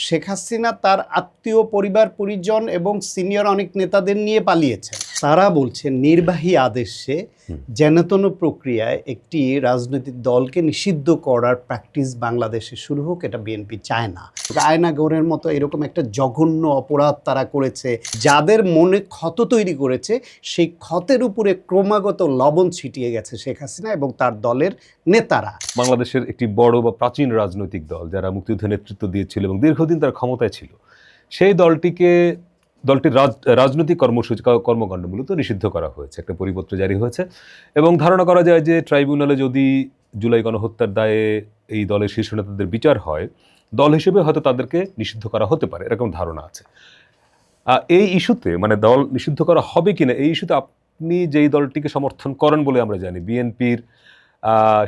শেখ হাসিনা তার আত্মীয় পরিবার পরিজন এবং সিনিয়র অনেক নেতাদের নিয়ে পালিয়েছেন। তারা বলছেন নির্বাহী আদেশে যেনতেন প্রক্রিয়ায় একটি রাজনৈতিক দলকে নিষিদ্ধ করার প্র্যাকটিস বাংলাদেশে শুরু হোক, এটা বিএনপি চায় না। আয়নাগরের মতো এরকম একটা জঘন্য অপরাধ তারা করেছে, যাদের মনে ক্ষত তৈরি করেছে, সেই ক্ষতের উপরে ক্রমাগত লবণ ছিটিয়ে গেছে শেখ হাসিনা এবং তার দলের নেতারা। বাংলাদেশের একটি বড় বা প্রাচীন রাজনৈতিক দল যারা মুক্তিযুদ্ধে নেতৃত্ব দিয়েছিল এবং দীর্ঘদিন তার ক্ষমতায় ছিল, সেই দলটির রাজনৈতিক কর্মকাণ্ড মূলত নিষিদ্ধ করা হয়েছে, একটা পরিপত্র জারি হয়েছে এবং ধারণা করা যায় যে ট্রাইব্যুনালে যদি জুলাই গণহত্যার দায়ে এই দলের শীর্ষ নেতাদের বিচার হয়, দল হিসেবে হয়তো তাদেরকে নিষিদ্ধ করা হতে পারে, এরকম ধারণা আছে। এই ইস্যুতে মানে দল নিষিদ্ধ করা হবে কিনা, এই ইস্যুতে আপনি যেই দলটিকে সমর্থন করেন বলে আমরা জানি, বিএনপির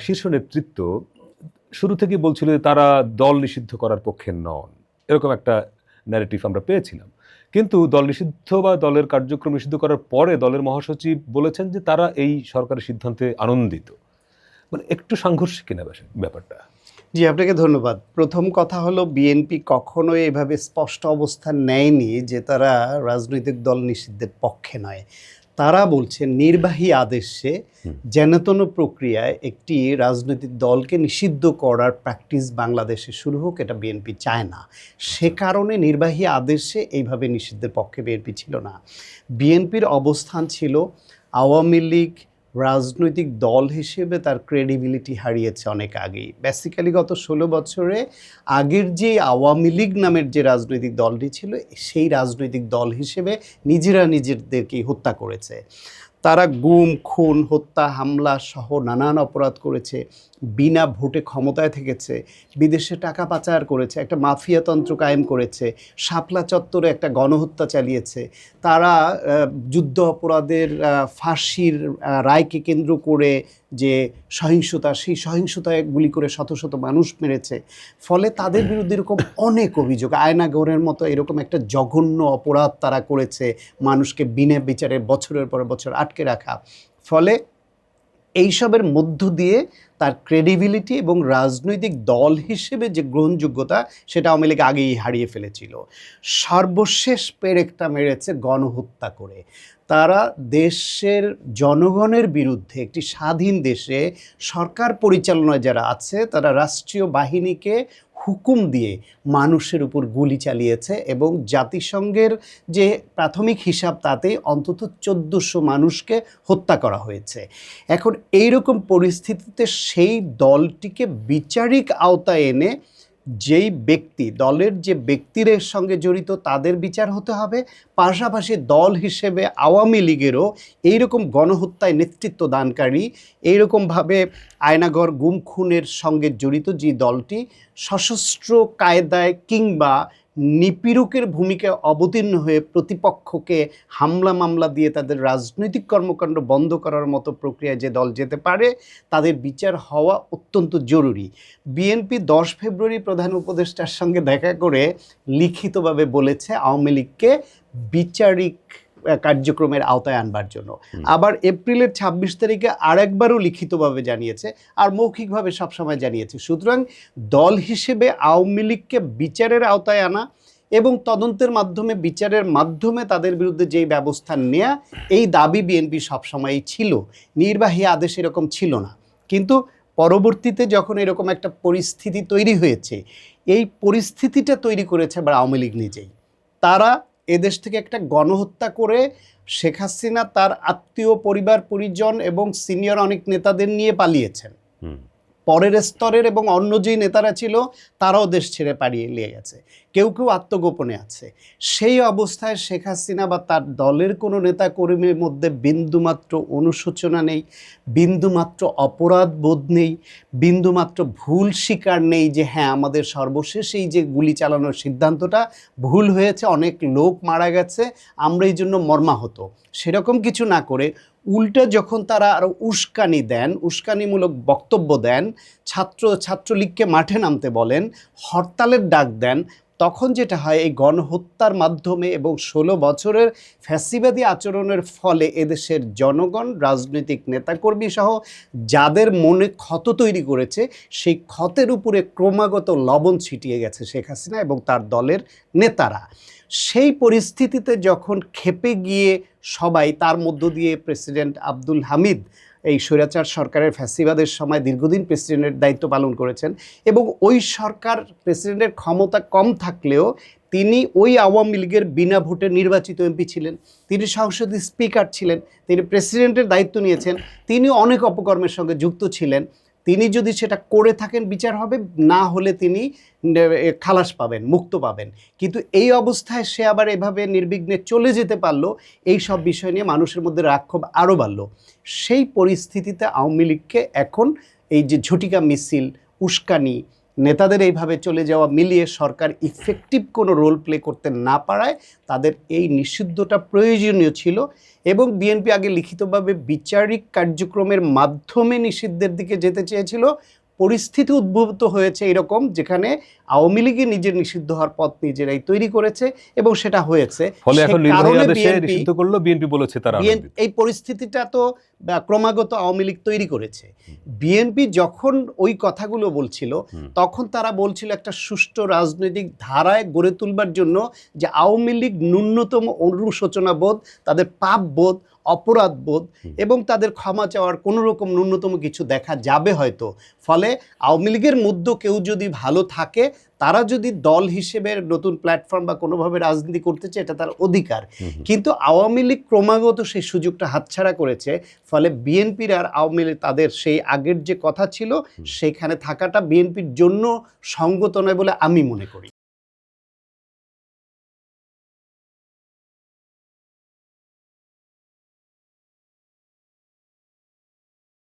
শীর্ষ নেতৃত্ব শুরু থেকেই বলছিল যে তারা দল নিষিদ্ধ করার পক্ষে নন, এরকম একটা ন্যারেটিভ আমরা পেয়েছিলাম। কিন্তু দল নিষিদ্ধ বা দলের কার্যক্রম নিষিদ্ধ করার পরে দলের মহাসচিব বলেছেন যে তারা এই সরকারের সিদ্ধান্তে আনন্দিত। মানে একটু সাংঘর্ষিক কিনা ব্যাপারটা? জি, আপনাকে ধন্যবাদ। প্রথম কথা হলো, বিএনপি কখনোই এভাবে স্পষ্ট অবস্থান নেয়নি যে তারা রাজনৈতিক দল নিষিদ্ধের পক্ষে নয়। তারা বলছেন নির্বাহী আদেশে যেনতেন প্রক্রিয়ায় একটি রাজনৈতিক দলকে নিষিদ্ধ করার প্র্যাকটিস বাংলাদেশে শুরু হোক, এটা বিএনপি চায় না। সে কারণে নির্বাহী আদেশে এইভাবে নিষিদ্ধের পক্ষে বিএনপি ছিল না। বিএনপির অবস্থান ছিল আওয়ামী লীগ রাজনৈতিক দল হিসেবে তার ক্রেডিবিলিটি হারিয়েছে অনেক আগেই। বেসিক্যালি গত 16 বছরে আগের যে আওয়ামী লীগ নামের যে রাজনৈতিক দলটি ছিল, সেই রাজনৈতিক দল হিসেবে নিজেরা নিজেদেরকেই হত্যা করেছে। তারা গুম, খুন, হত্যা, হামলা সহ নানান অপরাধ করেছে, বিনা ভোটে ক্ষমতায় থেকেছে, বিদেশে টাকা পাচার করেছে, একটা মাফিয়াতন্ত্র কায়েম করেছে, শাপলা চত্বরে একটা গণহত্যা চালিয়েছে। তারা যুদ্ধ অপরাধের ফাঁসির রায়কে কেন্দ্র করে যে সহিংসতা, সেই সহিংসতায় গুলি করে শত শত মানুষ মেরেছে। ফলে তাদের বিরুদ্ধে এরকম অনেক অভিযোগ, আয়নাগরের মতো এরকম একটা জঘন্য অপরাধ তারা করেছে, মানুষকে বিনা বিচারে বছরের পর বছর আটকে রাখা। ফলে এইসবের মধ্য দিয়ে তার ক্রেডিবিলিটি এবং রাজনৈতিক দল হিসেবে যে গ্রহণযোগ্যতা, সেটা আওয়ামী লীগ আগেই হারিয়ে ফেলেছিল। সর্বশেষ পেরেকটা মেরেছে গণহত্যা করে। তারা দেশের জনগণের বিরুদ্ধে, একটি স্বাধীন দেশে সরকার পরিচালনায় যারা আছে, তারা রাষ্ট্রীয় বাহিনীকে হুকুম দিয়ে মানুষের উপর গুলি চালিয়েছে এবং জাতিসংঘের যে প্রাথমিক হিসাব, তাতেই অন্তত 1400 মানুষকে হত্যা করা হয়েছে। এখন এইরকম পরিস্থিতিতে সেই দলটিকে বিচারিক আওতায় এনে যেই ব্যক্তি, দলের যে ব্যক্তিদের সঙ্গে জড়িত, তাদের বিচার হতে হবে। পাশাপাশি দল হিসেবে আওয়ামী লীগেরও এইরকম গণহত্যায় নেতৃত্ব দানকারী, এইরকমভাবে আয়নাগর গুম খুনের সঙ্গে জড়িত যে দলটি সশস্ত্র কায়দায় কিংবা নিপীড়কের ভূমিকায় অবতীর্ণ হয়ে প্রতিপক্ষকে হামলা মামলা দিয়ে তাদের রাজনৈতিক কর্মকাণ্ড বন্ধ করার মতো প্রক্রিয়ায় যে দল যেতে পারে, তাদের বিচার হওয়া অত্যন্ত জরুরি। বিএনপি 10 ফেব্রুয়ারি প্রধান উপদেষ্টার সঙ্গে দেখা করে লিখিতভাবে বলেছে আওয়ামী লীগকে বিচারিক কার্যক্রমের আওতায় আনবার জন্য। আবার এপ্রিলের 26 তারিখে আরেকবারও লিখিতভাবে জানিয়েছে, আর মৌখিকভাবে সবসময় জানিয়েছে। সুতরাং দল হিসেবে আওয়ামী লীগকে বিচারের আওতায় আনা এবং তদন্তের মাধ্যমে, বিচারের মাধ্যমে তাদের বিরুদ্ধে যেই ব্যবস্থা নেয়া, এই দাবি বিএনপি সবসময়ই ছিল। নির্বাহী আদেশ এরকম ছিল না। কিন্তু পরবর্তীতে যখন এরকম একটা পরিস্থিতি তৈরি হয়েছে, এই পরিস্থিতিটা তৈরি করেছে আবার আওয়ামী লীগ নিজেই। তারা এদেশ থেকে একটা গণহত্যা করে শেখ হাসিনা তার আত্মীয় পরিবার পরিজন এবং সিনিয়র অনেক নেতাদের নিয়ে পালিয়েছেন। পরের স্তরের এবং অন্য যেই নেতারা ছিল, তারাও দেশ ছেড়ে পালিয়ে গেছে, কেউ কেউ আত্মগোপনে আছে। সেই অবস্থায় শেখ হাসিনা বা তার দলের কোনো নেতা কর্মীর মধ্যে বিন্দুমাত্র অনুশোচনা নেই, বিন্দুমাত্র অপরাধ বোধ নেই, বিন্দুমাত্র ভুল স্বীকার নেই যে হ্যাঁ, আমাদের সর্বশেষ এই যে গুলি চালানোর সিদ্ধান্তটা ভুল হয়েছে, অনেক লোক মারা গেছে, আমরা এই জন্য মর্মাহত। সেরকম কিছু না করে উল্টা যখন তারা আরও উস্কানি দেন, উস্কানিমূলক বক্তব্য দেন, ছাত্রলীগকে মাঠে নামতে বলেন, হরতালের ডাক দেন, তখন যেটা হয় এই গণহত্যার মাধ্যমে এবং 16 বছরের ফ্যাসিবাদী আচরণের ফলে এদেশের জনগণ, রাজনৈতিক নেতাকর্মী সহ যাদের মনে ক্ষত তৈরি করেছে, সেই ক্ষতের উপরে ক্রমাগত লবণ ছিটিয়ে গেছে শেখ হাসিনা এবং তার দলের নেতারা। সেই পরিস্থিতিতে যখন ক্ষেপে গিয়ে সবাই, তার মধ্য দিয়ে প্রেসিডেন্ট আব্দুল হামিদ এই স্বৈরাচার সরকারের ফ্যাসিবাদের সময় দীর্ঘদিন প্রেসিডেন্টের দায়িত্ব পালন করেছেন এবং ওই সরকার প্রেসিডেন্টের ক্ষমতা কম থাকলেও তিনি ওই আওয়ামী লীগের বিনা ভোটে নির্বাচিত এমপি ছিলেন, তিনি সংসদের স্পিকার ছিলেন, তিনি প্রেসিডেন্টের দায়িত্ব নিয়েছেন, তিনি অনেক অপকর্মের সঙ্গে যুক্ত ছিলেন। তিনি যদি সেটা করে থাকেন বিচার হবে, না হলে তিনি খালাস পাবেন, মুক্ত পাবেন। কিন্তু এই অবস্থায় সে আবার এভাবে নির্বিঘ্নে চলে যেতে পারলো, এই সব বিষয় নিয়ে মানুষের মধ্যে রাগ ক্ষোভ আরও বাড়লো। সেই পরিস্থিতিতে আওয়ামী লীগকে এখন এই যে ঝটিকা মিছিল, উস্কানি, নেতাদের এইভাবে চলে যাওয়া মিলিয়ে সরকার ইফেক্টিভ কোনো রোল প্লে করতে না পারায় তাদের এই নিষিদ্ধটা প্রয়োজনীয় ছিল এবং বিএনপি আগে লিখিতভাবে বিচারিক কার্যক্রমের মাধ্যমে নিষিদ্ধের দিকে যেতে চেয়েছিল। পরিস্থিতি উদ্ভূত হয়েছে এরকম, যেখানে আওয়ামী লীগই নিজের নিষিদ্ধ হওয়ার পথ নিজেরাই তৈরি করেছে এবং সেটা হয়েছে। ফলে এখন নির্বাহী কারণে আদেশে নিষিদ্ধ করলো, বিএনপি বলেছে তারা আনন্দিত। এই পরিস্থিতিটা তো ক্রমাগত আওয়ামী লীগ তৈরি করেছে। বিএনপি যখন ওই কথাগুলো বলছিল তখন তারা বলছিল একটা সুষ্ঠু রাজনৈতিক ধারায় গড়ে তুলবার জন্য যে আওয়ামী লীগ ন্যূনতম অনুশোচনা বোধ, তাদের পাপ বোধ, অপরাধ বোধ এবং তাদের ক্ষমা চাওয়ার কোনো রকম ন্যূনতম কিছু দেখা যাবে হয়তো। ফলে আওয়ামী লীগের মধ্যে কেউ যদি ভালো থাকে, তারা যদি দল হিসেবে নতুন প্ল্যাটফর্ম বা কোনোভাবে রাজনীতি করতে চায়, এটা তার অধিকার। কিন্তু আওয়ামী লীগ ক্রমাগত সেই সুযোগটা হাতছাড়া করেছে। ফলে বিএনপির আর আওয়ামী লীগ তাদের সেই আগের যে কথা ছিল সেখানে থাকাটা বিএনপির জন্য সঙ্গত নয় বলে আমি মনে করি।